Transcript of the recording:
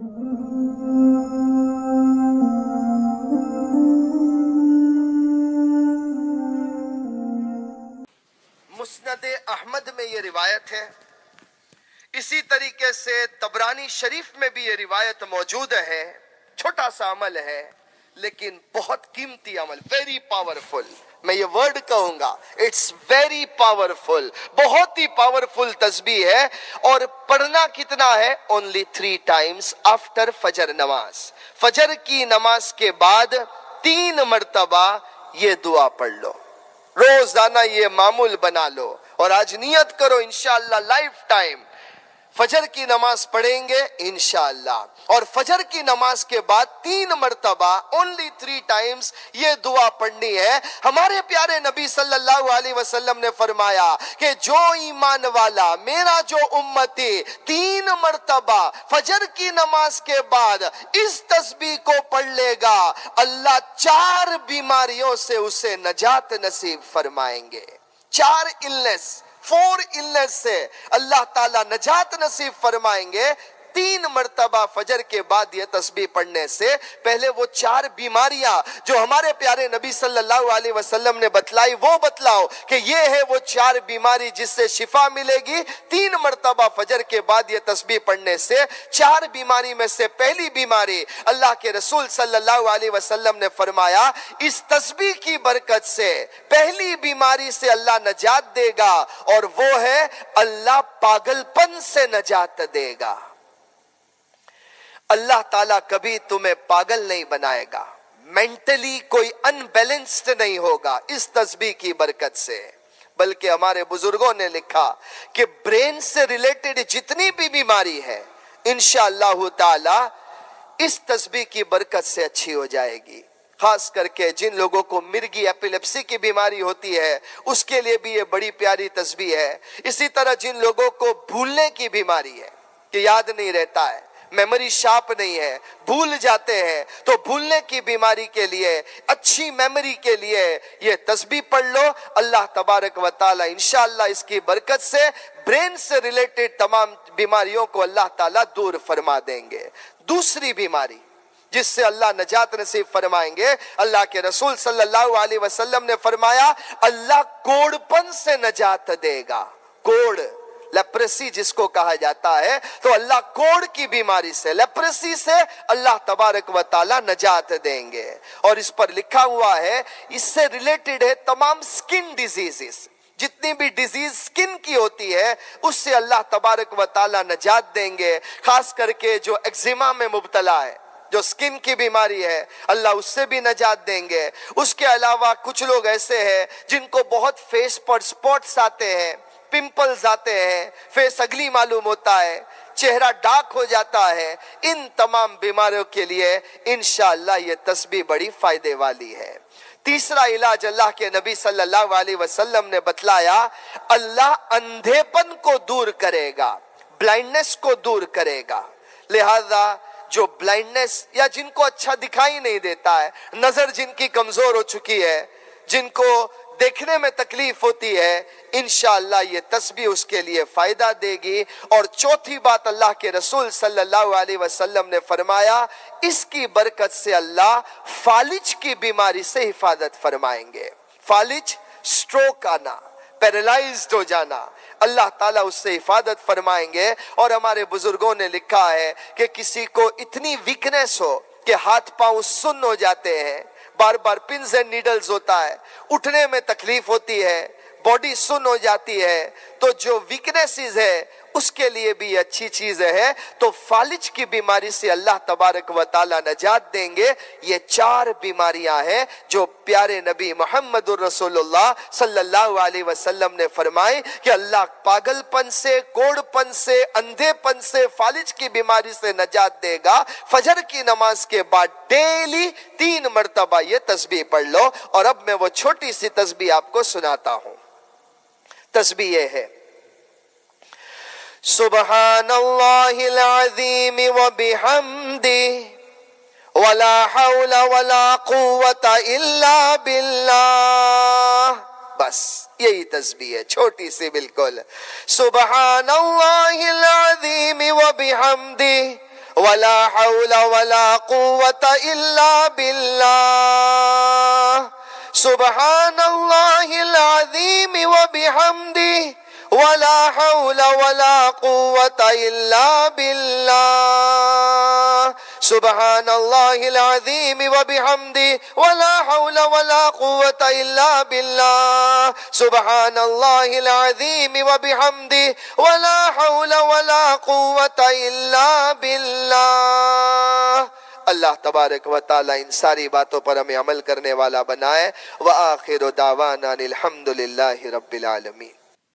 مسند احمد میں یہ روایت ہے، اسی طریقے سے طبرانی شریف میں بھی یہ روایت موجود ہے۔ چھوٹا سا عمل ہے لیکن بہت قیمتی عمل، ویری پاورفل، میں یہ ورڈ کہوں گا، اٹس ویری پاورفل، بہت ہی پاورفل تسبیح ہے۔ اور پڑھنا کتنا ہے؟ اونلی 3 ٹائمز آفٹر فجر نماز۔ فجر کی نماز کے بعد 3 مرتبہ یہ دعا پڑھ لو، روزانہ یہ معمول بنا لو، اور آج نیت کرو انشاءاللہ لائف ٹائم فجر کی نماز پڑھیں گے انشاءاللہ، اور فجر کی نماز کے بعد 3 مرتبہ اونلی 3 ٹائمز یہ دعا پڑھنی ہے۔ ہمارے پیارے نبی صلی اللہ علیہ وسلم نے فرمایا کہ جو ایمان والا، میرا جو امتی 3 مرتبہ فجر کی نماز کے بعد اس تسبیح کو پڑھ لے گا، اللہ 4 بیماریوں سے اسے نجات نصیب فرمائیں گے۔ 4 illness سے اللہ تعالیٰ نجات نصیب فرمائیں گے 3 مرتبہ فجر کے بعد یہ تسبیح پڑھنے سے۔ پہلے وہ 4 بیماریاں جو ہمارے پیارے نبی صلی اللہ علیہ وسلم نے بتلائی وہ بتلاؤ کہ یہ ہے وہ 4 بیماری جس سے شفا ملے گی 3 مرتبہ فجر کے بعد یہ تسبیح پڑھنے سے۔ 4 بیماری میں سے پہلی بیماری، اللہ کے رسول صلی اللہ علیہ وسلم نے فرمایا اس تسبیح کی برکت سے پہلی بیماری سے اللہ نجات دے گا، اور وہ ہے اللہ پاگل پن سے نجات دے گا۔ اللہ تعالیٰ کبھی تمہیں پاگل نہیں بنائے گا، مینٹلی کوئی انبیلنسڈ نہیں ہوگا اس تسبیح کی برکت سے۔ بلکہ ہمارے بزرگوں نے لکھا کہ برین سے ریلیٹڈ جتنی بھی بیماری ہے انشاءاللہ تعالی اس تسبیح کی برکت سے اچھی ہو جائے گی۔ خاص کر کے جن لوگوں کو مرگی ایپیلیپسی کی بیماری ہوتی ہے اس کے لیے بھی یہ بڑی پیاری تسبیح ہے۔ اسی طرح جن لوگوں کو بھولنے کی بیماری ہے کہ یاد نہیں رہتا ہے، میموری شارپ نہیں ہے، بھول جاتے ہیں، تو بھولنے کی بیماری کے لیے، اچھی میموری کے لیے یہ تسبیح پڑھ لو، اللہ تبارک و تعالی انشاءاللہ اس کی برکت سے برین سے ریلیٹڈ تمام بیماریوں کو اللہ تعالیٰ دور فرما دیں گے۔ دوسری بیماری جس سے اللہ نجات نصیب فرمائیں گے، اللہ کے رسول صلی اللہ علیہ وسلم نے فرمایا اللہ کوڑ پن سے نجات دے گا۔ کوڑ، لیپریسی جس کو کہا جاتا ہے، تو اللہ کوڑ کی بیماری سے، لیپریسی سے اللہ تبارک و تعالی نجات دیں گے۔ اور اس پر لکھا ہوا ہے اس سے ریلیٹڈ ہے تمام سکن ڈیزیزز، جتنی بھی ڈیزیز سکن کی ہوتی ہے اس سے اللہ تبارک و تعالی نجات دیں گے۔ خاص کر کے جو ایگزیما میں مبتلا ہے، جو سکن کی بیماری ہے، اللہ اس سے بھی نجات دیں گے۔ اس کے علاوہ کچھ لوگ ایسے ہیں جن کو بہت فیس پر سپاٹس آتے ہیں، پمپلز آتے ہیں، فیس اگلی معلوم ہوتا ہے، چہرہ ڈارک ہو جاتا ہے، ان تمام بیماریوں کے لیے انشاءاللہ یہ تسبیح بڑی فائدے والی ہے۔ تیسرا علاج اللہ کے نبی صلی اللہ علیہ وسلم نے بتلایا، اللہ اندھے پن کو دور کرے گا، بلائنڈنس کو دور کرے گا۔ لہذا جو بلائنڈنس یا جن کو اچھا دکھائی نہیں دیتا ہے، نظر جن کی کمزور ہو چکی ہے، جن کو دیکھنے میں تکلیف ہوتی ہے، انشاءاللہ یہ تسبیح اس کے لیے فائدہ دے گی۔ اور چوتھی بات اللہ کے رسول صلی اللہ علیہ وسلم نے فرمایا اس کی برکت سے اللہ فالج کی بیماری سے حفاظت فرمائیں گے۔ فالج، سٹروک آنا، پیرالائزڈ ہو جانا، اللہ تعالیٰ اس سے حفاظت فرمائیں گے۔ اور ہمارے بزرگوں نے لکھا ہے کہ کسی کو اتنی ویکنیس ہو کہ ہاتھ پاؤں سن ہو جاتے ہیں، بار بار پنز اینڈ نیڈلز ہوتا ہے، اٹھنے میں تکلیف ہوتی ہے، باڈی سن ہو جاتی ہے، تو جو ویکنیسز ہے اس کے لیے بھی اچھی چیز ہے۔ تو فالج کی بیماری سے اللہ تبارک و تعالی نجات دیں گے۔ یہ 4 بیماریاں ہیں جو پیارے نبی محمد الرسول اللہ صلی اللہ علیہ وسلم نے فرمائی کہ اللہ پاگل پن سے، کوڑ پن سے، اندھے پن سے، فالج کی بیماری سے نجات دے گا۔ فجر کی نماز کے بعد ڈیلی 3 مرتبہ یہ تسبیح پڑھ لو۔ اور اب میں وہ چھوٹی سی تسبیح آپ کو سناتا ہوں۔ تسبیح یہ ہے، سبحان اللہ العظیم وبحمدہ ولا حول ولا قوة الا باللہ۔ بس یہی تسبیح ہے، چھوٹی سی بالکل۔ سبحان اللہ العظیم وبحمدہ ولا حول ولا قوة إلا بالله سبحان الله العظيم وبحمده ولا حول ولا قوة إلا بالله سبحان الله العظيم وبحمده ولا حول ولا قوة إلا بالله سبحان الله العظيم وبحمده ولا حول ولا قوة إلا بالله. اللہ تبارک و تعالی ان ساری باتوں پر ہمیں عمل کرنے والا بنائے. وآخر دعوانا الحمد للہ رب العالمین.